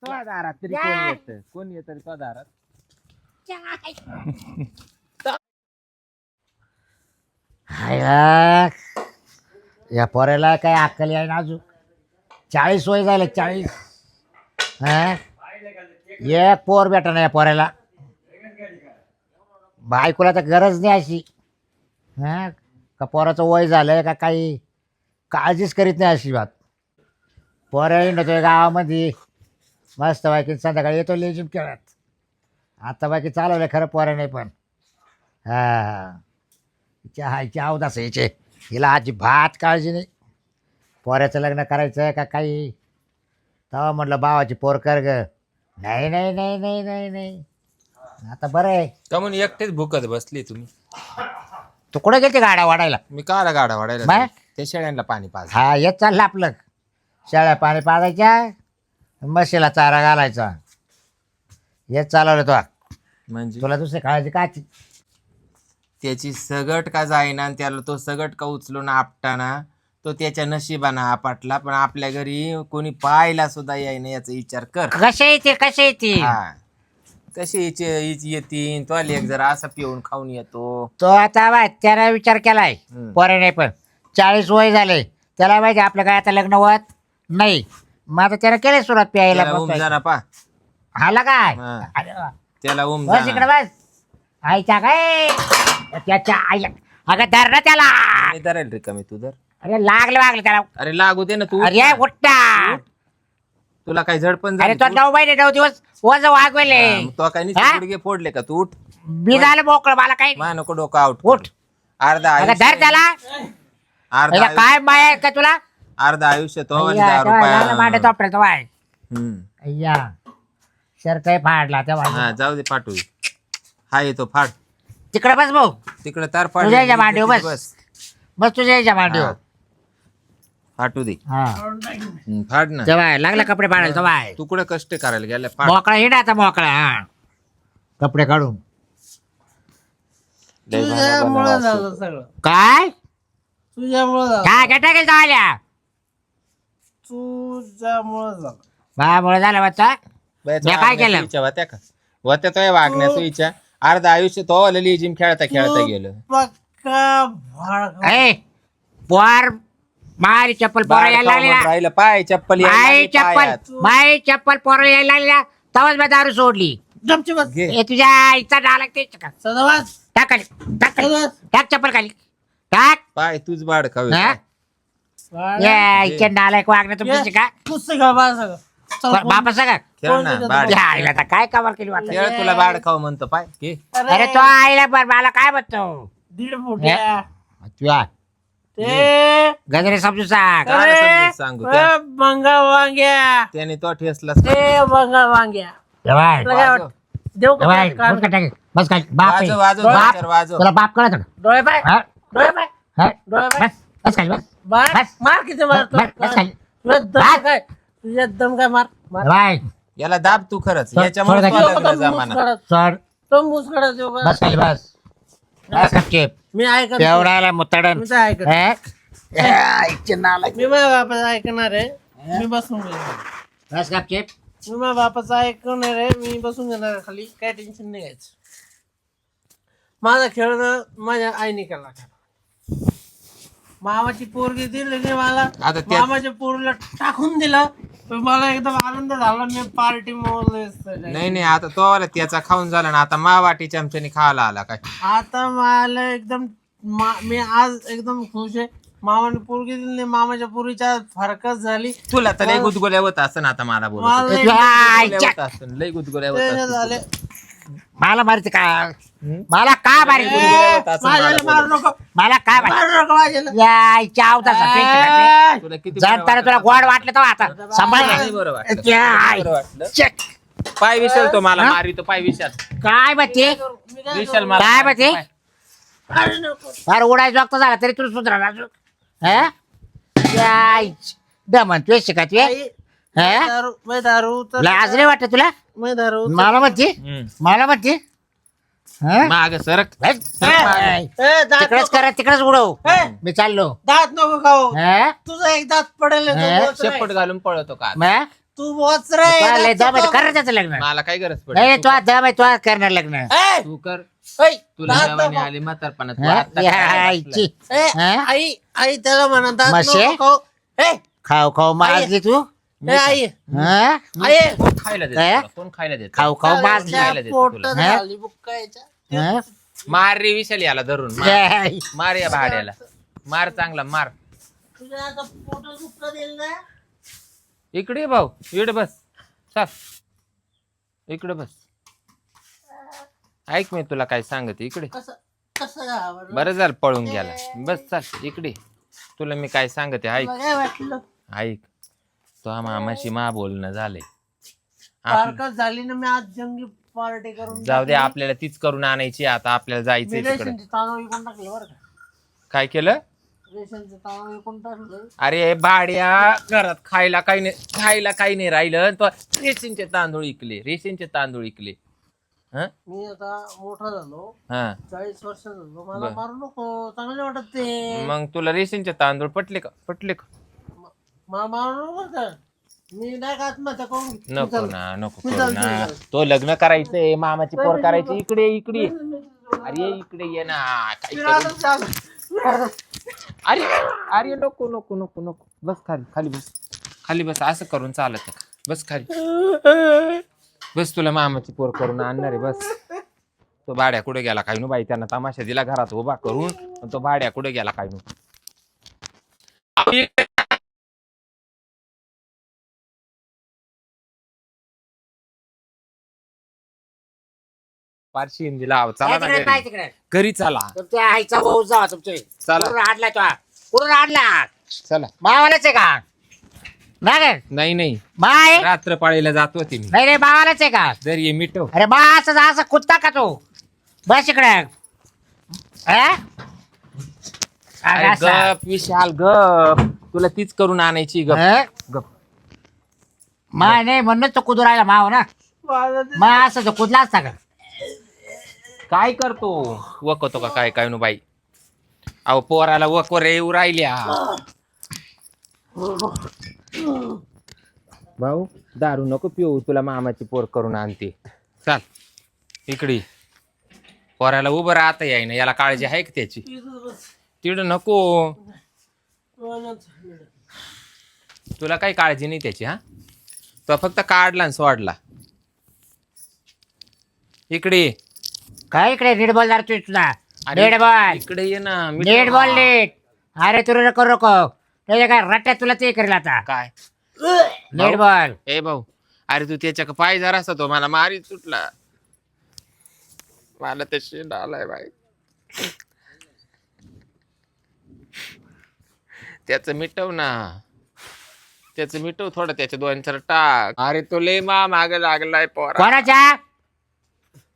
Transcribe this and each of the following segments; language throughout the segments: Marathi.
तो दारात तरी कोण येत तरी तो दारात. हाय या पोऱ्याला काय अक्कल आहे ना अजून 40 वय झाले 40. हा एक पोर भेटा ना या पोऱ्याला बायकोला तर गरज नाही अशी. हा का पोराचं वय झालंय का काही काळजीच करीत नाही अशी बात. पोऱ्या येतोय गावामध्ये मस्त बाकी संध्याकाळी येतो लेजिम खेळत. आता बाकी चालवलं खरं पोऱ्या नाही पण हा हिच्या अवदास यायचे हिला अजिबात काळजी नाही. पोऱ्याचं लग्न करायचं आहे का काही तेव्हा म्हटलं भावाची पोर कर ग. नाही नाही नाही नाही नाही नाही आता बरं आहे. का म्हणून एकटेच भुकत बसली तुम्ही. तू कुठे गेलते गाड्या वाढायला. मी काला गाडा वाढायला बाय? ते शेळ्यांना पाणी पाज. हा येत चाललं आपलं शेळ्या पाणी पाजायच्या म्हशीला चारा घालायचा हेच चालवलं तो. म्हणजे तुला दुसरी काळजी काची. त्याची सगट का जाईना आणि त्याला तो सगट का उचलून आपटाना तो त्याच्या नशिबानं आपटला. पण आपल्या घरी कोणी पाहायला सुद्धा येईना याचा विचार कर. कसे येते हा कशी येतीन तो लेक जरा असा पिऊन खाऊन येतो. तो आता बाय त्याला विचार केलाय पोरे नाही पण 40 वय झाले त्याला माहिती आपलं काय आता लग्न होत नाही. मग आता त्याला केलं सुरुवात प्यायला जरा पा हाला काय हा. अरे वा. त्याला बस इकडे बस आईच्या काय त्याच्या आईला अगं धर ना त्याला. धरेल रिकामी तू धर. अरे लागलं त्याला. अरे लागू दे ना तू. अरे उठता तुला काही झडपण अरे झाली तो 9 महिने 9 दिवस वज वागवेले. तो काही हा? गुडघे फोडले का तू. उठ मी झालं मोकळं मला काही मा नको डोकं आउट. उठ अर्धा अगं आयुष्य धर त्याला. अर्धा काय माया आहे का तुला अर्धा आयुष्य तो आणि अय्या, 10 तेव्हा झालं रुपया. मांडे तोपडेल तो बाय हम्म. अय्या शर काही फाडला तेव्हा हा जाऊ दे पाठवू. हा येतो फाड तिकडे बस भाऊ तिकडे तार फाड. तुझ्या याच्या मांडीवर बस तुझ्या याच्या मांडीवर. फाटू दे. हा फाड ना. तेव्हा लागला कपडे फाडायला तो बाय तू कुठे कष्ट करायला गेला. फाड. मोकळा हिंडा आता मोकळा. हा कपडे काढून लय भांडण तुझ्यामुळे बनवा झालं असं. सगळं. काय तुझ्यामुळे झालं. काय गेटा गेल आल्या तुझ्यामुळे झालं. बामुळे झालं बच्चा. बाई, तो मी काय वागण्याच्या केलं? इच्छा होत्या का होत्या तो वागण्याचा इच्छा. अर्धा आयुष्य तो लिजिम खेळता गेलं. पक्का भाडका. ए पोर मारी चप्पल पोरं यायला लागली ना. राहिलं पाय चप्पल यायला माई लागली चप्पल पायात. माई चप्पल पोरं यायला लागली ना तवाच मी दारू सोडली. गपची बस. घे. ए तुझ्या आईचा डालक ते का सदावास. टाक खाली टाक खाली. सदावास. टाक चप्पल खाली टाक. पाय तूच बाड खावे. हा? या इच्छा डालक वागणं तुमची का पुस्तक घाल बाळा सगळं. चल, बापा सगळं खेळ ना कोण बाड. या आईला आता काय कमाल केली वाटत. खेळ तुला बाड खाऊ म्हणतो पाय घे. अरे तो आईला पण मला काय म्हणतो 1.5 फुट्या. तुझ्या ते गजरे समजून सांग. काय अरे, समजून सांगू त्या? ए, बंगा वांग्या. त्याने तो ठेसला. ते बंगा वांग्या. जवाय तुला काय वाटतं? देऊ का जवाय कान? बस का टाक बस खाली बाप आहे. वाजव वाजव बाप धर, वाजव. तुला बाप कळत का डोळे पाय. हा? डोळे पाय. हा? डोळे पाय. बस बस खाली बस मार बस. मार किती मारतो. बस बस खाली तुझ्या दम काय तुझ्या दम काय मार मार. जवाय याला दाब तू खरंच. थोडं- याच्यामुळे थोडं तो काय- लग्न जमाना. चढ तो मुसकडा देऊ का? बस खाली बस बस खाली मी ऐकत तेवढ्याला मुतडन मी तर ऐकत हा? या, इच्छा नालायक. मी माझ्या बापाचं ऐकणार आहे. मी बसून घेणार. बस खाली मी माझ्या बापाचं ऐकणार आहे. मी बसून घेणार आहे खाली. काय टेन्शन नाही घ्यायचं. माझा खेळ ना माझ्या आईने केला. मामाची पोरगी दिली नाही मला. आता त्या- मामाच्या पोरीला टाकून दिलं तर मला एकदम आनंद झाला. मी पार्टी मोजले. नाही नाही आता तो आला त्याचा खाऊन झाला ना. आता मा वाटी चमच्याने खायला आला काय. आता मला एकदम मी आज एकदम खुश आहे. मामाने पोरगी दिली नाही. मामाच्या पोरीच्या फरकच झाली. तुला तर लय गुदगुल्या होत असं आता मला बोलत मला होतं. एक आईच्या होत असं लय गुदगुल्या होत ते असतं झाले. मला मारते का मला का मारी ए, माझ्याला मारू नको. मला काय मारू नको माझ्याला. या चावता ए, तुला किती जाणताना तुला गोड वाटलं तर आता सांभाळ नाही बरं वाटलं. त्या आई. बरं वाटलं. चेक. पाय विशाल तो मला मारी तो पाय विशाल. काय म्हणते मी काय विशाल मला काय मारी, म्हणते? पाय. मारू नको. फार उडायचं वक्त झाला तरी तुला सुधरा दमन तू शिकत आई, मी दारू तर लाज नाही वाटत तुला मी दारू मला म्हणते हम्म. मला म्हणते हं? माग सरक. बस. ए, दात तिकडेच नको. करा तिकडेच उडव ए, मी चाललो दात नको खाऊ. हं? तुझा एक दात पडेल ए, शेपट घालून पळतो का मग? तू बोच रे तुला लय दम आहे, कर त्याचं लग्न. मला काय गरज नाही पडली? तुला दम आहे, तुला करणार लग्न. तू कर. ऐ, तुला दात जेवणी दाबा. आली म्हातारपणात. तू हा? आता या काय आईची. बसलाय? ए, हा? आई आई त्याला म्हणतात म्हशे? खाऊ खाऊ माजली तू. आई हा? आई कोण खायला देत काय? तुला? कोण खायला देत? खाऊ खाऊ माजली. खायला देतो पोटात तुला. हा? घाली बुक्कायच्या. हा? मार रे विशाल याला धरून मार. या. मार या भाड्याला. मार चांगला मार. तुझ्या आता पोटात बुक्का देईल ना. इकडे ये भाऊ, इकडे बस. चल इकडे बस. ऐक मी तुला काय सांगते, इकडे. कसं कसं घाबरलं? बरं झालं पळून गेला. बस चल इकडे. तुला मी काय सांगते ऐक. तुला काय वाटलं ऐक तो मामाशी मा बोलणं झालंय. पार्कच झाली ना, मी आज जंगी पार्टी करून जाऊ दे, टाकली. आपल्याला तीच करून आणायची. आता आपल्याला मी जायचंय तिकडे. रेशनचे तांदूळ विकून टाकले बरं का. काय केलं? रेशनचे तांदूळ विकून टाकले. अरे भाड्या, घरात खायला काही नाही, खायला काही नाही राहिलं. तो रेशनचे तांदूळ इकले, रेशनचे तांदूळ इकले. हं? मी आता मोठा झालो, हा 40 वर्ष झालो, मला बरं. मारू नको, चांगले वाटत ते. मग तुला रेशनचे तांदूळ पटले का? पटले का? मला मारू नको का? मी नाही का आत्महत्या करून घेतली. नको चल. ना, नको मी करू चालते, ना. चालते. तो लग्न करायचंय, मामाची पोर करायची. इकडे इकडे. अरे इकडे ये ना. काय मी करू? आता चाललो. अरे अरे नको नको नको नको. बस खाली, खाली बस. खाली बस. असं करून चालत नाही. बस खाली बस. तुला मामाची पोर करून आणणार आहे. बस. तो भाड्या कुठे गेला काय नु बाई? त्यांना तमाशा दिला घरात उभा करून, पण तो भाड्या कुठे गेला काय नु? पारशी हिंदीला आव. चला ना तिकडे घरी. पाय तिकडे. घरी चला. तुमच्या आईचा भाऊ जावा तुमचे. चला. कुठून आणला तो? कुठून आणला? चला. मावालाच आहे का? नाही रे. नाही नाही, माय रात्र पाळीला जात होती मी. नाही रे, मावालाच आहे का? जर ये मिटव. अरे बा असं असं कुत्ता का तू? बस इकडे. हा? अरे असा. गप विशाल गप. तुला तीच करून आणायची. गप हा? गप. माय नाही म्हणूनच तो कुदू राहिला माव ना. माझं ते- मा असं तो कुदला असता का? काय करतो? वकतो का काय काय नु बाई? अहो पोराला वकोर येऊ राहिल्या. भाऊ दारू नको पिऊ, तुला मामाची पोर करून आणते. चाल इकडे. पोराला उभं राहता येईना. याला काळजी आहे का त्याची? इथं बस. तिकडं नको. माझं- तुला काही काळजी नाही त्याची. हा तो फक्त काढला आणि सोडला. इकडे ये. काय इकडे नीट बॉल जरा तू तुझा. अरे, नीट बॉल. इकडे ये ना. नीट बॉल नीट. अरे तुला करू नको. त्याच्या काय रट्ट्यात तुला ते करेल आता. काय नीट बॉल. ए भाऊ, अरे तू त्याच्या पाय जरा असता तो मला मारी सुटला. मला ते शेंड आलाय बाई. त्याच मिटव ना. त्याच मिटव थोडं. त्याचे 2-4 टाक. अरे तो लय माग लागलाय पोरा. कोणाच्या?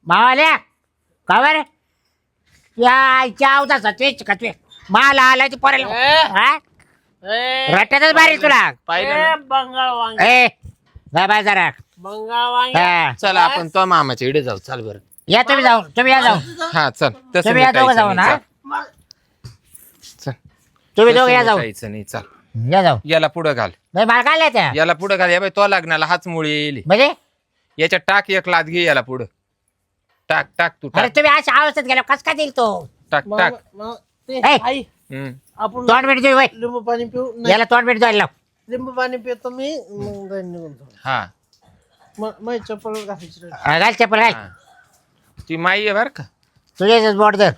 मावाल्या का बरं? या अवताचा तेच का तू? माला आला ती पोराला. हा? ए, रट्ट्यातच मारेल तुला. पाहिलं ए, ना? बंगाळ वांगे ए जा बाय जरा. बंगाळ वांगे हा. चला आपण तो मामाच्या इकडे जाऊ. चाल बरं. या तुम्ही जाऊ. तुम्ही या जाऊ. हा चल. तसं तुम्ही या दोघं मिटायचं जाऊ ना. नाही, मा- चल. तुम्ही तसं दोघं या जाऊ. मिटायचं नाही. चल या जाऊ. याला पुढं घाल. नाही मला काय त्या याला पुढं घाल. या बाई तो लग्नाला हाच मुळी येईल. म्हणजे याच्या टाक एक लात घे याला पुढं. टाक टाक तू अरे टाक. तुम्ही अशा अवस्थेत गेलो कस काय देईल तो? टाक टाक. मा- ते ए. आई हम्म. आपण तोंड मीठ देऊ वय. लिंबू पाणी पिऊ नाही, याला तोंड मीठ द्यायला लाव. लिंबू पाणी पितो मी, मग जाईन निघून जाऊ. हा माझी चप्पल घालायची राहिली. हा, घाल चप्पल घाल. हा. ती माई आहे बर का. तुझ्याच बोट धर.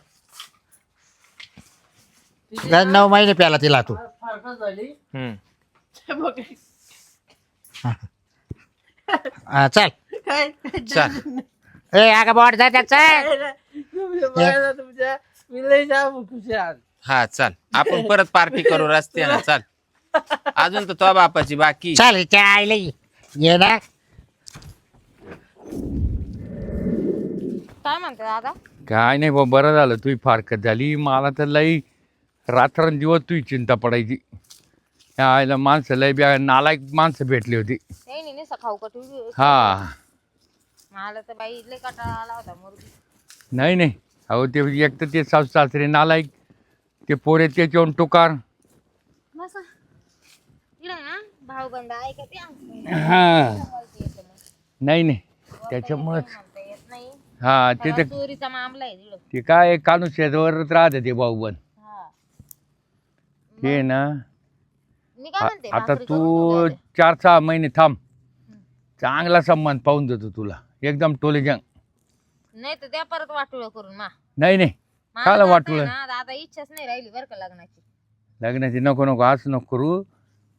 9 महिने प्याला तिला तू. फारकत झाली. हम्म. हे बघ. हा, चल. काय चल. ए अगं बोट धर त्याच. तुमच्या बाळाला तुमच्या मी लई जाम खुशी आहे. हा चल आपण परत पार्टी करू रस्त्यानं. चल अजून तर तो बापाची बाकी. चल त्या आईला ये ना. काय म्हणते दादा? काय नाही बा, बरं झालं तुही फारकत झाली. मला तर लई रात्रंदिवस तुही चिंता पडायची. या आईला माणसं लई बी नालायक माणसं भेटली होती. नाही नाही खाऊ का तू? हा मला तर बाई इथले कटाळा आला होता मुर्गी. नाही नाही, अहो ते एक तर ते सासू सासरे नालायक, ते पोरे त्याच्यावरून टुकार. बस इकडे ना भाऊ बंद ऐकते हा नाही नाही त्याच्यामुळेच म्हणता येत नाही. हा ते सगळा तर चोरीचा मामला आहे तिकडं. ते काय कानूस शेजावरच राहते ते भाऊ बन हा. ते ना मी काय म्हणते आता भाकरी तू करून ठेवल्या 4-6 महिने थांब चांगला संबंध पाहून देतो तुला एकदम टोले जंग होत्या. नाही तर त्या परत वाटोळ करून नाही नाही मला काला तर आता वाटोळं? आहे ना, आता इच्छाच नाही राहिली बरं का लग्नाची. लग्नाची नको नको असं नको करू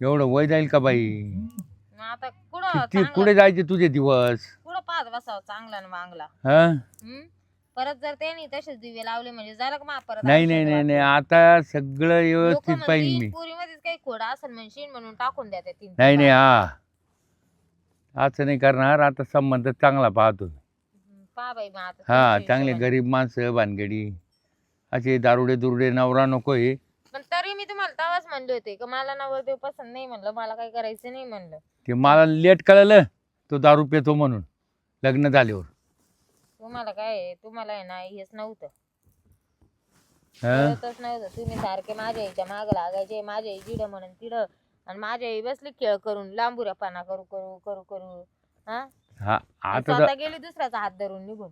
एवढं वय जाईल का बाई मग आता कुठं किती चांगला कुठे जायचे तुझे दिवस कुठं पाहत बसावं चांगला ना मांगला. हा परत जर त्यांनी तसेच दिवे लावले म्हणजे झालं का मा परत नाही नाही नाही नाही आता सगळं व्यवस्थित पाहिजे मी पुरी मध्येच काही खोड असेल म्हणशील म्हणून टाकून द्या त्या 3 नाही नाही हा असं नाही करणार आता संबंध चांगला पाहतो पहा बाई मग आता हा तुमच्या चांगले हिशोबाने. गरीब माणसं भानगडी असे दारुडे दुरुडे नवरा नकोय पण तरी मी तुम्हाला तेव्हाच म्हणले होते की मला नवरदेव पसंत नाही म्हणलं मला काही करायचं नाही म्हणलं. ते मला लेट कळलं तो दारू पितो म्हणून लग्न झाल्यावर तुम्हाला काय आहे, तुम्हाला आहे ना हेच नव्हतं हा कळतच नव्हतं. तुम्ही सारखे माझ्या आईच्या माग लागायचे माझ्या आई जिडं म्हणून तिडं आणि माझ्या आई बसली खेळ करून लांबुऱ्यापणा करू करू करू करू हा हा आणि आता स्वतः गेली दुसऱ्याचा हात धरून निघून.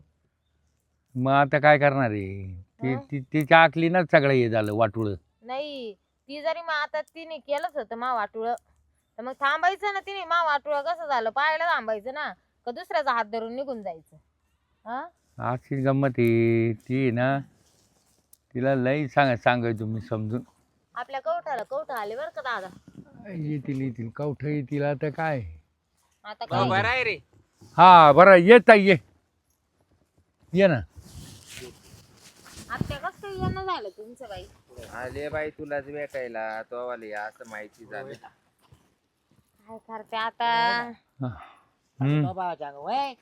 मग आता काय करणार आहे तिच्या आकलीनच सगळं हे झालं वाटुळ नाही ती जरी मग आता तिने केलंच होतं मा वाटुळ तर मग थांबायचं ना तिने मा वाटुळ कसं झालं पाहायला थांबायचं ना का दुसऱ्याचा हात धरून निघून जायचं. हा अशी गंमत आहे ती ना तिला लई सांगाय तुम्ही समजून आपल्या कवठाला कवठ आले बरं का दादा. येतील कवठ येतील आता काय आता भाऊ काय बरा आहे रे. हा बरं येत ये ना आत्या कसं काही येणं झालं तुमचं बाई. आले बाई तुलाच भेटायला तो वाले असं माहिती झालं. काय करते आता हम्म. बाबाच्या अंगावर, वय.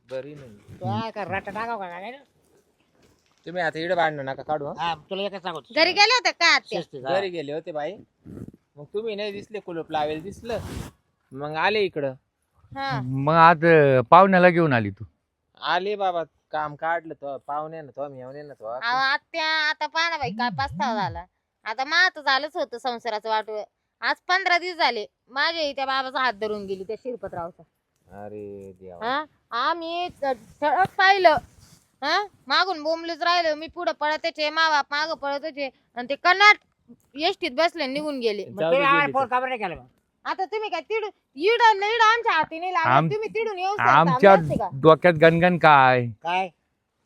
बरी नाही तो आहे का रट्टा टाकाव का काय? तुम्ही आता इकडे भांडणं नका काढू हं. हा तुला एकच सांगतो घरी गेले होते का आत्या. शिस्तीत, हा. घरी गेले होते बाई मग तुम्ही नाही दिसले कुलूप लावेल दिसलं मग आले इकडं. हा मग आज पाहुण्याला घेऊन आली तू आले बाबा काम काढलं तो पाहुणे ना तो मेवणे ना तो अहो, आत्या आता पहा ना बाई काय पस्तावा झाला. आता माझं झालंच होतं संसाराचं वाटव. आज 15 दिवस झाले माझ्या आई त्या बाबाचा हात धरून गेली त्या शिरपतरावचा. अरे देवा हा आम्ही ठळक पाहिलं हा मागून बोंबलीच राहिलो मी पुढे पळत होते मा बाप माग पळत होते आणि ते कन्नाट एसटीत बसले निघून गेले. मग तुम्ही आम्हाला फोन का बरं नाही केला मग? आता तुम्ही काय तिडून इड आमच्या हाती नाही लागत तुम्ही तिडून येऊ शकता, आमच्या आम्ही असते का? डोक्यात गणगण काय काय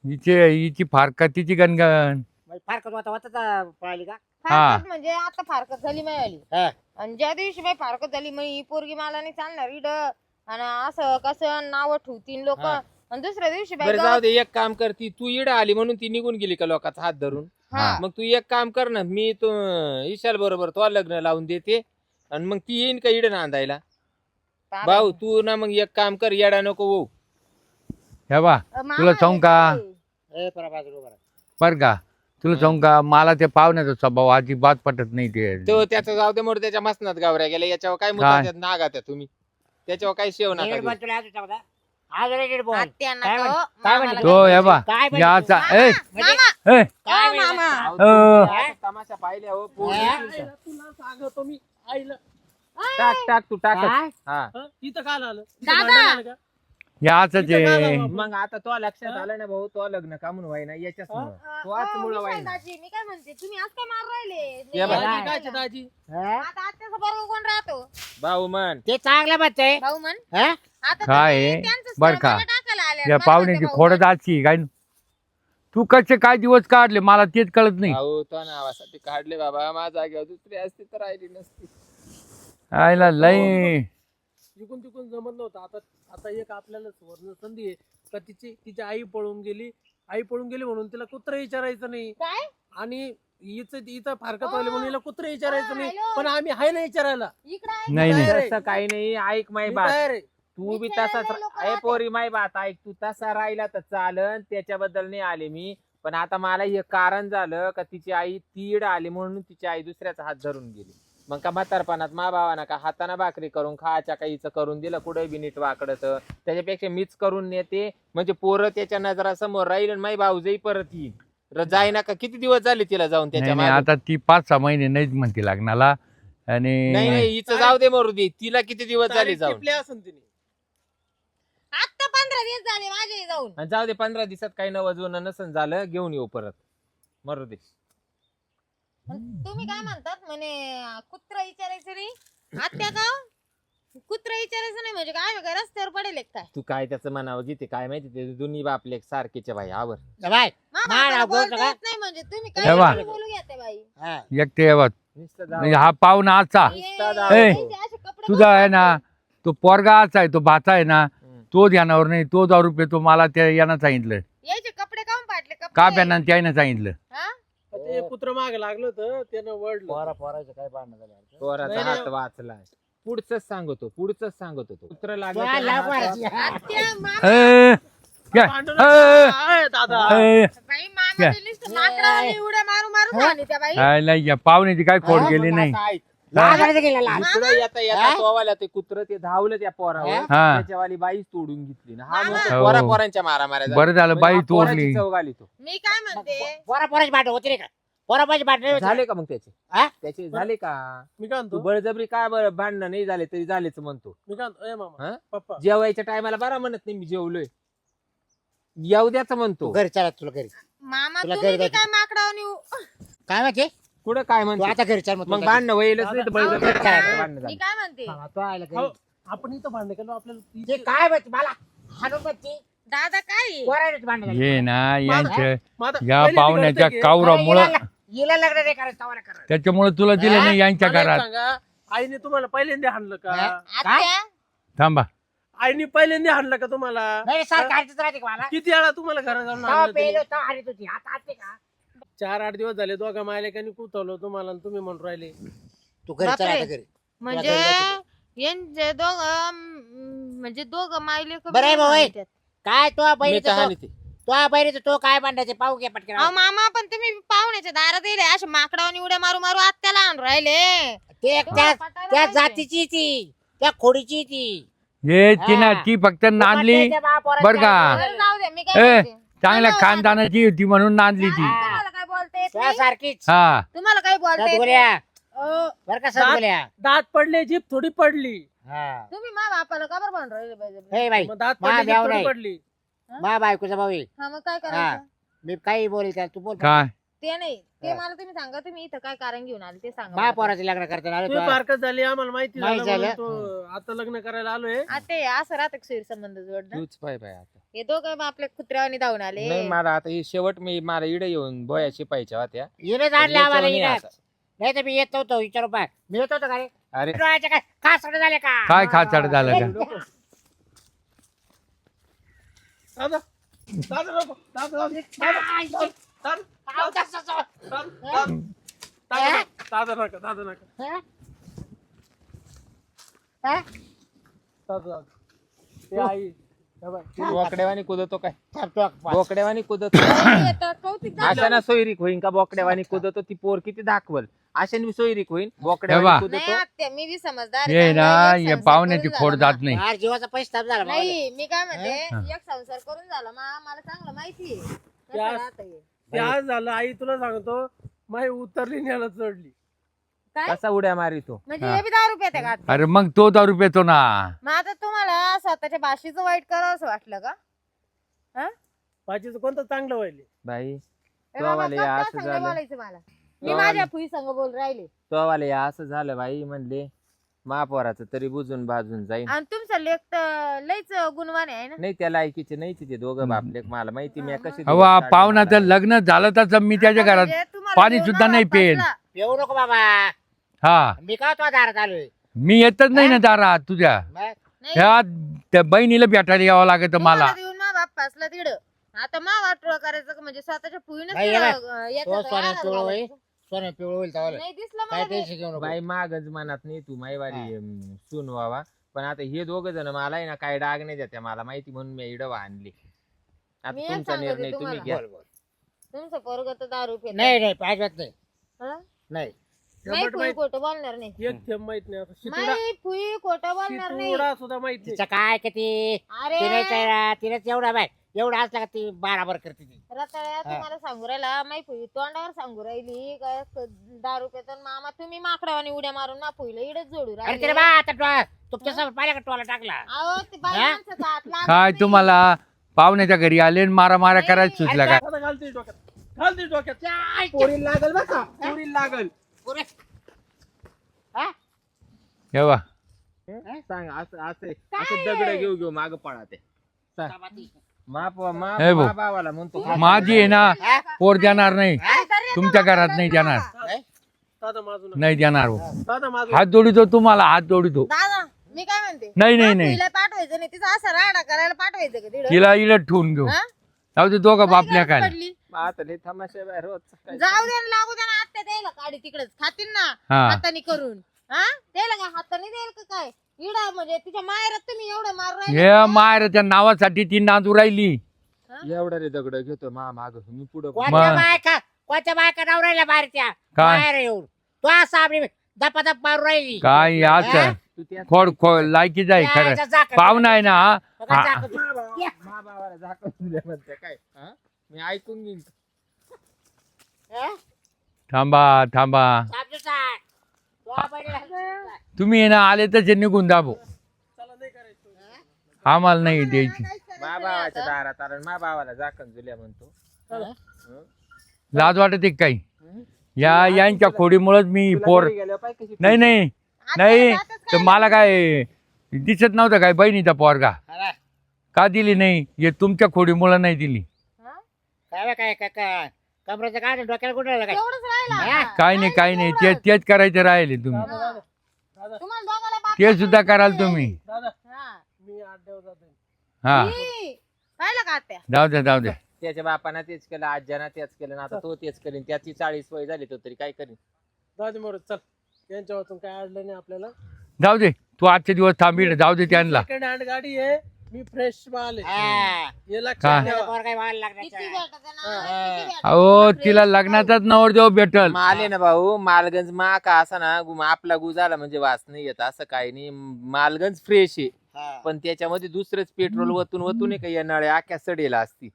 हिची फारकत तिची गणगण म्हणजे फार कधी वाता पळाली का? फारकत म्हणजे आता फारकत झाली मिळाली हा. आणि ज्या दिवशी बाई फारकत झाली मग ही पोरगी मला नाही चालणार इड आणि असं कसं नाव ठेवतील लोक हा. आणि दुसऱ्या दिवशी बाई बरं जाऊ गावात- दे एक काम कर ती तू इड आली म्हणून ती निघून गेली का लोकांचा हात धरून. हा. मग तू एक काम कर ना मी तो ईशाल बरोबर तो लग्न लावून देते आणि मग ती येईन का इड नांदायला. बाबा. भाऊ तू ना मग एक काम कर येडा नको होऊ. हे बा मामा तुला सांगू का? येते. ए परा बाजूला उभा राहा. बर का तुला सांगू का मला ते पाहुण्याचा स्वभाव अजिबात पटत नाही ते तो त्याचा जाऊ दे मोर त्याच्या मसनात गावऱ्या गेल्या याच्यावर काय मुद्दा नागा त्या तुम्ही त्याच्यावर काय शेव नका नीट देऊ. बोल तुला अजून सांगू का? आज रे नीट बोल. आत्या नका काय हो, म्हण- काय मामाला म्हणते? तो हे बा काय म्हणते याचा तू? ए म्हणजे मामा ए काय ओ, मामा अहो, अ. तुम्ही आता तमाशा पाहिल्या हो पोरी हा? तुमच्या. तुला सांगतो मी आईला टाक तू टाक काय? हा हं? इथं काल आलं दादा! इथं भांडण झालं का? याच इथं काय आहे झालं? मग आता तो लक्षात आलं ना भाऊ तो लग्न का म्हणून व्हायना याच्याच तो आज मुळे व्हायना. दाजी मी काय म्हणते तुम्ही आज काय मार राहिले या बघ. दाजी काय आहे दाजी हा? आता आत्याचा बरोबर कोण राहतो भाऊ म्हण ते चांगलं म्हणतंय भाऊ म्हण हा? आता काय तुम्ही आहे? त्यांचं बरं स्थळ का? मला टाकायला आले. या मला पाहुण्याची म्हणते भाऊ खोडच म्हण. आजची काय तू कसे काय दिवस काढले मला तेच कळत नाही भाऊ तो नावासाठी काढले बाबा माझ्या जागेवर दुसरी असती तर राहिली नसती. आयला लय जिकून तिकून जमत नव्हतं. आता आता एक आपल्याला सुवर्ण संधी आहे का तिची आई पळून गेली. आई पळून गेली म्हणून तिला कुत्र विचारायचं नाही काय आणि इथं फारकत व्हायला म्हणून हिला कुत्र विचारायचं नाही. हॅलो. पण आम्ही आहे ना विचारायला. इकडे आहे. नाही नाही तयार आहे. तसं काही नाही ऐक माय मी बात तयार आहे. तू बी विचारायला तसाच लोकं अय राहतात. पोरी माय बात ऐक तू तसा राहिला तर चालन त्याच्याबद्दल नाही आले मी पण आता मला हे कारण झालं का तिची आई तीड आली म्हणून तिची आई दुसऱ्याचा हात धरून गेली. मग का म्हातारपणात मा भावाना का हाताना भाकरी करून खायच्या काहीच करून दिलं कुठे बी नीट वाकडत त्याच्यापेक्षा मीच करून नेते म्हणजे पोरं त्याच्या नजरासमोर राहील आणि माई भाऊजही परत येईल जाईना का किती दिवस झाले तिला जाऊन त्याच्या नाही नाही मागं? आता ती 5-6 महिने नाहीच म्हणते लग्नाला नाही आणि नाही हिचं जाऊ दे मरू दे, तिला किती दिवस झाले तारीख जाऊन. टिपली असेल तिने. आता 15 दिवस झाले माझे जाऊन. आणि जाऊ दे 15 दिवसात काही नवं जुनं नसन झालं घेऊन येऊ परत, मरू दे. तुम्ही काय म्हणतात म्हणे कुत्रा विचारायचं नाही आत्या का कुत्रा विचारायचं नाही म्हणजे काय काय रस्त्यावर पडेल एक काय तू काय त्याचं म्हणावं गीते काय माहिती ते दोन्ही बापले सारखेचे भाई आवर. बाय मामा मार, आपल्याला बोलतो बोलता का? येत नाही म्हणजे तुम्ही हे बा. काय बोलू घेते बाई हा. एकटे यावत नुसतं म्हणजे जाऊ. हा पाहुणा आजचा नुसता हे- जाऊ. ए, त्यांचे असे कपडे तुझा आहे बघून ना तो पोरगा आजचा आहे, तो भाचा आहे ना हम्म. तो ध्यानावर नाही, तो 1000 रुपये तो मला त्या यानं सांगितलं याचे कपडे काऊन फाटले का कपडे प्यानं त्यानं सांगितलं. हा? ते कुत्र मागे लागलं होतं त्यानं वळलं. पोराचं काय भांडण झालं पोराचा नाही, हात नाही. वाचलाय. पुढचंच सांगतो तो कुत्र लागलं तुला त्याला लाव हात- मारायची. आत्या मामा ए, काय? भांडण ए, आहे दादा. ए, बाई मामा नुसतं माकडावानी उड्या मारू मारू झाली त्या बाई आयला या पाहुण्याची काय खोड हा, गेली नाही. आता ऐक. लहान झालं गेलं लहान. इकडं येता येता हा? तोवाला ते कुत्र ते धावलं त्या पोरावर, हा. त्याच्यावाली बाईच तोडून घेतली ना. हा मामा. नुसतं हो. पोरांच्या मारा मारा बरं झालं बाई तोडली. चौक आली तो. मी काय म्हणते पोराची भांडण होती रे का पोराची भांडण होती. झाले का मग त्याचे हा? त्याचे झाले का? मी काय तू म्हणतो बळजबरी काय बरं भांडणं नाही झाले तरी झालेच म्हणतो. मी काय म्हणतो ए मामा हा? पप्पा जेवायच्या टायमाला बरा म्हणत नाही मी जेवलोय, येऊ द्याच म्हणतो. घरी चला तुला घरी मामा तुला तुम्ही घरी बी जायचं. काय माकडावानी काय माहिती कुठं काय तू म्हणतो आता घरी चल मग भांडणं व्हायलाच नाही तर बळजबरी दादा. काय भांडणं मी झाली. काय म्हणते तू आयला हो, घरी. आपण इथं भांडण केलं आपल्याला ते काय माहिती मला हाणून म्हणती दादा काय आहे? पोराची भांडण झाली. ये ना यांच्या माझं- या पहिले पाहुण्याच्या तिकडचं घे. कावरामुळं हिला लग्न नाही करायचं तवाला करायचं. त्याच्यामुळे तुला दिलं नाही यांच्या मला एक घरात. सांगा, आईने तुम्हाला पहिल्यांदा हाणलं का हा? आत्या थांबा आईने पहिल्यांदा हाणलं का तुम्हाला नाही सारखं खायचंच राहते का मला किती वेळा तुम्हाला घरात जाऊन तवा हाणलं पेलो तुम्ही? तवा हाणीत होती आता आते का 4-8 दिवस झाले दोघा मायलेकांनी कुतवलं तुम्हाला आणि तुम्ही म्हणून राहिले तू घरी चल बापरे. आता घरी म्हणजे घरी जायचं यांचे दोघं म्हणजे दोघं मायले बरं आहे भाऊ, ए. काय तो मी बहिणीचं तर तो हानी ते. बहिणीचं तो काय भांडायचे पाहू घे पटकन अहो मामा पण तुम्ही पाहुण्याच्या दारात येले असे माकडावानी उड्या मारू मारू आत्याला आणून राहिले ते एक त्या त्या जातीची ती त्या खोडीची ती हे तिनं हा. ती फक्त नांदली त्या बापोराची बरं का? काय बरं, जाऊ दे मी काय ए म्हणते चांगल्या हॅलो, खानदानाची होती म्हणून नांदली ती. हा. तुम्हाला काय बोलता येत त्या नाही? सारखीच हा तुम्हाला काय बोलता येत सदगुल्या नाही? अहो, बरं का सदगुल्या दात पडले जीप थोडी पडली हा तुम्ही मा बापाला का बरं म्हणून राहिले पाहिजे हे बाई मग दात मा पडले जीभ ब्याव थोडी नाही. पडली मा बायकोचा भाऊ आहे. हा मग काय हा करायचं मी काही बोलेल त्याला तू बोल काय ते नाही ते हा. मला तुम्ही सांगा तुम्ही इथं काय कारण घेऊन आले ते सांगा मा मला. पोराचे लग्न करताना आलो तुम्ही तो. पारकत झाली आम्हाला माहिती माहिती झालं म्हणून झालं. तो आता लग्न करायला आलोय आ, ते असं राहतं का सूर संबंध जोडणं तूच पाय बाय आता. हे दोघं मग आपल्या कुत्र्यावानी धावून आले नाही मला आता हे शेवट मी मला इडे येऊन बोया शिपायच्या होत्या. हिनेच आणले आम्हाला याच्यावर नाही हिनेच. आता. नाही तर मी येत नव्हतो विचारू पाय मी येत होतो का रे अरे डोळ्याचे काय खासडे झाले का काय खाचाड झालं का? दादा दादा नको दादा दादा दादा दादा दादा नका दादा नका दादा ते आई हे बाय. बोकड्यावानी कुदतो काय? बोकड्या बोकड्यावानी कुदतो येतं, कौतिक झालं. अशा ना सोयरीक होईन का? बोकड्यावानी कुदतो ती पोर किती दाखवल अशाने बी सोयरीक होईन. हे बा. बोकड्यावानी नाही कुदतो आत्या मी बी समजदार ये आहे. ना चांगला एक या संसार पाहुण्याची करून खोड झाला जात नाही. फार जीवाचा पैसा ताप झाला मा. नाही मी काय म्हणते एक संसार करून झाला मला चांगलं माहिती आहे कसं त्या- राहतं हे. ते आज झालं आई तुला सांगतो माई उतरली न्यायला चढली काय कसा उड्या मारितो. म्हणजे हा. हे बी 10 रुपये का आत्या? अरे मग तो 1000 रुपये तो ना. मग आता तुम्हाला स्वतःच्या भाषेचं वाईट करावं असं वाटलं का पाचीचं कोणतं चांगलं व्हायले बाई ए तो बाबा, वाले का असं संग झालं. बोलायचं मला मी तो माझ्या वाले. फुई संग बोल राहिले तो वाले असं झालं बाई म्हणले महापौराचं तरी बुजून बाजून जाईन. आणि तुमचं लेख तर लईच गुणवान आहे ना नाही त्या लायकीचे नाही ते दोघं बापले मला माहिती मी कशी हवा दिवस पाहुणा काढले तर लग्न झालं तर मी त्याच्या आता घरात म्हणजे तुम्हाला पाणी देव सुद्धा ना नाही वाटपासला. पेन. येऊ नको बाबा हा मी का तो दारात आलोय मी येतच नाही ना दारात तुझ्या. मग नाही, ह्या त्या बहिणीला भेटायला यावं लागत तुम्हाला मला. देऊन मा बाप पासला तिकडं आता मा वाटोळं करायचं का म्हणजे स्वतःच्या फुईनच नाही, येणार. येतं तो का? सोन्या आणायला पिवळं होईल घालायचं. सोन्या पिवळं होईल तवाला नाही दिसलं काय मला ते. टेन्शन घेऊ नको बाई मागच मनात नाही तू माईवाली सून व्हावा पण आता हे दोघं जण मला आहे ना काय डाग नाही देत्या मला माहिती म्हणून मी इडं आणली. आता मी एक तुमचा सांगते निर्णय तुम्ही तुम्हाला. घ्या. बोल, बोल. तुमचं पोरग तर 10 रुपये नाही नाही पाहिजेत नाही हा? नाही नाही शेवट फुई माहित खोटं बोलणार नाही एक थेंब माहित नाही आता शितुडा नाही फुई खोटं बोलणार नाही शितुडा सुद्धा माहित नाही तिचं काय किती अरे तिनेच आहे ना, तिनेच एवढा बाय एवढं असलं का ती बराबर करते ती. रताळ्या तुम्हाला सांगू राहिला माही फुई तोंडावर सांगू राहिली काय 10 रुपयाचा मामा तुम्ही माकडावानी उड्या मारून ना फुईला इडच जोडू अरे राहिले तिला बा आता तुमच्या समोर पाहिलं का टोला टाकला. अहो ते बाई हा? माणसाचा हात लागत काय नाही. तुम्हाला पाहुण्याच्या घरी आले आणि मारा करायला सुचला काय आता घालते डोक्यात पोरीला लागल बघा पोरीला लागल पुरे. एव्हा सांग असं असं दगड घेऊ माग पळा ते हे भाऊ. भावाला म्हणतो माझी आहे ना पोर देणार नाही काय तरी तुमच्या घरात नाही देणार दादा माझू नका. नाही देणार हो. दादा माझू हात जोडितो तुम्हाला हात जोडितो दादा मी काय म्हणते नाही नाही हा, नाही फुईला पाठवायचं नाही तिचा असा राडा करायला पाठवायचं का तिकडं? तिला इलट ठेवून घेऊ हा? जाऊ दे दोघं काय बापल्या गरज काय पडली? आता लय तमाशा बाहेर रोज जाऊ दे ना, लागू दे ना आत्या द्यायला काढी तिकडेच खातील ना हा हाताने करून हा द्यायला काय हाताने द्यायला का काय इडा म्हणजे तिच्या माहेरात तुम्ही एवढं मार हे मायरच्या नावासाठी ती नांदू राहिली एवढा रे दगड घेतो माग मी पुढं कोणत्या बायका नवरायला बाहेरच्या काय? बाहेर येऊन तो असा आपली दपादप मारून राहिली. काय असं तू त्या खोड लायकीच आहे खरं यायचा जाकं. पाहुणा आहे ना हा? बघा हा. जाकं. मा भावाला झाकून दिलं म्हणते काय हा? मी ऐकून घेईन हं? थांबा समजू सांग. तो बहिणीला- तुम्ही आहे ना आले तसे निघून दाबो चला नाही करायचं. आम्हाला नाही द्यायची मा भावाच्या दारात आला मा भावाला झाकण दिल्या म्हणतो चला. लाज वाटते काही यांच्या खोडीमुळेच मी तुला पोर घरी गेल्यावर पाय कशी नाही तर मला काय दिसत नव्हतं काय बहिणीचा पोरगा अरे, का दिली नाही हे तुमच्या खोडीमुळं नाही दिली काय कमरेचं काय डोक्याला कुठं काय एवढंच राहिला हा? आता. काही नाही तेच करायचे राहिले तुम्ही दादा दादा तुम्हाला दोघाला बाप ते सुद्धा कराल तुम्ही दादा हा. मी अड्ड्यावर जातोय. हा ई, पाहिलं का आत्या जाऊ दे त्याच्या बापानं तेच केलं आज्यानं तेच केलं ना आता तो तेच करीन त्याची 40 वय झाली तो तरी काय करीन दादा मरू चल यांच्या वाचून काय अडलं नाही आपल्याला. जाऊ दे तू आजचे दिवस थांबी जाऊ दे त्यांना सेकंड हँड गाडी आहे मी फ्रेश माल आहे हा. हे का? लक्षात ठेवा. पोर काय व्हायला किती लागण्याचं. भेटत ना किती भेटत अहो तिला लग्नाचाच नवरदेव भेटल माले ना भाऊ मालगंज मा का असा ना आपला गु झाला म्हणजे वास नाही येत असं काही नाही मालगंज फ्रेश आहे हा. पण त्याच्यामध्ये दुसरंच पेट्रोल वतून का या नळ्या आख्या सडेला असती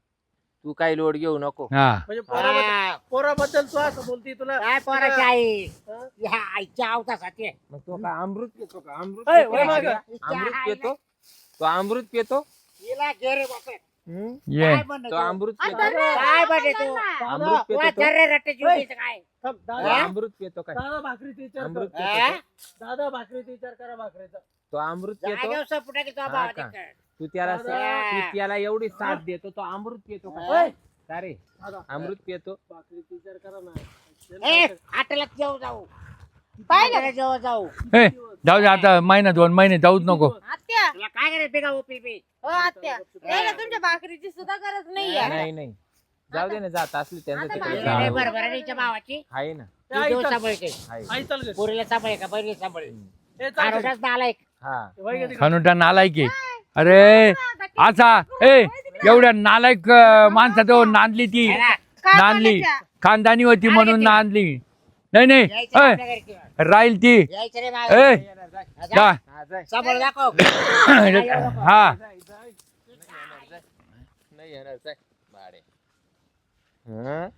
तू काही लोड घेऊ नको हा म्हणजे हा. पोराबद्दल तू असं बोलती तुला काय पोराची आई हा? ह्या आईच्या अवतासाठी मग तो का अमृत पितो का अमृत ओय, पितो वय का? मागं. अमृत पितो तो अमृत पितो हिला घे रे बापरे. ये काय म्हणतो तो तू? अमृत आ, पितो धर रे, काय बने तू? दादा. अमृत पितो वा, तो? धर रे रट्ट्याची ओय. उडीचं काय थांब, तो दादा अमृत पितो काय दादा भाकरीचा विचार अमृत कर. पितो हा? तो? दादा भाकरीचा विचार करा भाकरीचा. तो अमृत पितो जागेवर सपुटा की तो हा भावा का? तिकडं. तू त्याला दादा. तू त्याला एवढी साथ देतो तो अमृत पितो ओय. का का रे दादा अमृत पितो भाकरीचा विचार करा ना. ए, हॉटेलात जाऊ पाहिलं? हॉटेलात जाऊ ए जाऊ दे आता महिना 2 महिने जाऊच नको आत्या तुला काय करायचं बिगा उपी बी हो आत्या द्यायला तुमच्या भाकरीची सुद्धा गरज नाहीये नाही जाऊ दे ना जात असली त्यांचं आता तिकडे बाहेर जाऊ. नाही बरोबर आहे हिच्या भावाची आहे ना ए, आई ती चल. सांभाळते आहे आई चल घरी. पोरीला सांभाळे का बहिणी सांभाळे ए, चल घरी. आरोग्याच नालायक हा वय घरी. खनुटा नालायक आहे. अरे असा एवढ्या नालायक माणसात नांदली ती काय नांदली बोलायच्या? खानदानी होती म्हणून नांदली नाही यायचं ए, आपल्या घरी किंवा. राहील ती यायचं रे ए बाबा. जा हा, जाय. सांभाळ दाखव हा नाही येणार जाय भाडे हं?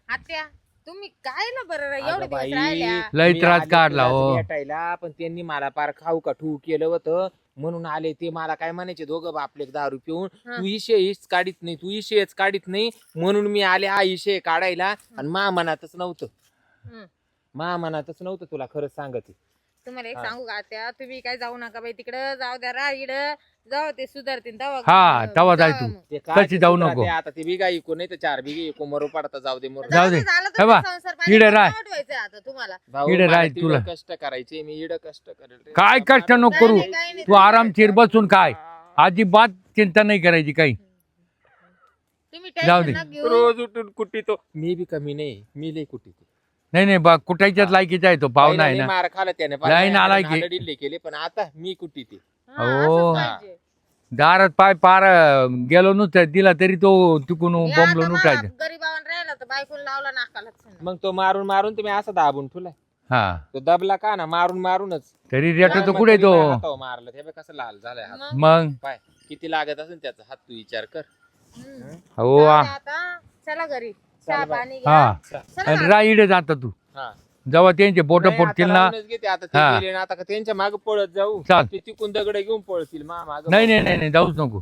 आत्या तुम्ही काय ना बरं अगं एवढे दिवस बाई, राहिल्या लय मी त्रास आले काढला तुलाच हो भेटायला पण त्यांनी मला पार खाऊ का ठू केलं होतं म्हणून आले ते मला काय म्हणायचे दोघं बापले दारू पिऊन हा. तू इशेच काढीत नाही तू इशेच काढीत नाही म्हणून मी आले हा इशे काढायला आणि मा मनातच नव्हतं हं. मा मनातच नव्हतं तुला खरंच सांगते तुम्हाला एक हा. सांगू का आत्या तुम्ही काय जाऊ नका बाई तिकडं जाऊ द्या रा इकडं जाऊ ते सुधारतील तेव्हा हा, तेव्हा जाय जाऊ तू. मग. ते तशी जाऊ सुधरा नको. ते आता ते बिगा इकू नाही तर 4 बिघे इकू मरू पडता जाऊ दे मरू जाऊ दे. झालं हे बा, तुमचा संसार पाणी इकडे राह. वाटवायचं आता तुम्हाला भाऊ, इकडे मला राह तिकडं तुला. कष्ट करायचे मी इड कष्ट करेल रे. काय कष्ट नको करू काही नाही, तू आरामशीर बसून काय अजिबात चिंता नाही करायची काही तुम्ही जाऊ टेन्शन दे. नका घेऊ. रोज उठून कुटी तो मी बी कमी नाही मी लई कुटी नाही बा कुठायच्याच लायकीचा आहे तो पाहुणा आहे ना मार खाला त्याने लाईन आला की. डिल्ले केले पण आता मी कुटी ते हा, हो. असंच पाहिजे. दारात पाय पार गेलो नुसतं दिला तरी तो तिकून हे बोंबलो आता नुटायचं बा, गरीबावान राहिला तर बायकोन लावला नाकाला मग तो मारून मारून तुम्ही असं दाबून ठेवलाय हा तो दबला का ना मारून मारूनच तरी रेट तो मग कुठे तरी तो माझ्या हातावर मारलं ते बघ कसं लाल झालाय हात मग पाय किती लागत असेल त्याचा हात तू विचार कर हो जाऊ दे आता चला घरी चहा पाणी घ्या हा चला आणि ना. राईडे जाता तू हा. जेव्हा त्यांचे बोट नाही, आता पडतील ना राहूनच घेते आता ते हा. गेले ना आता का त्यांच्या मागे पळत जाऊ चाल. ते तिकून दगड घेऊन पळतील माग नाही जाऊच नको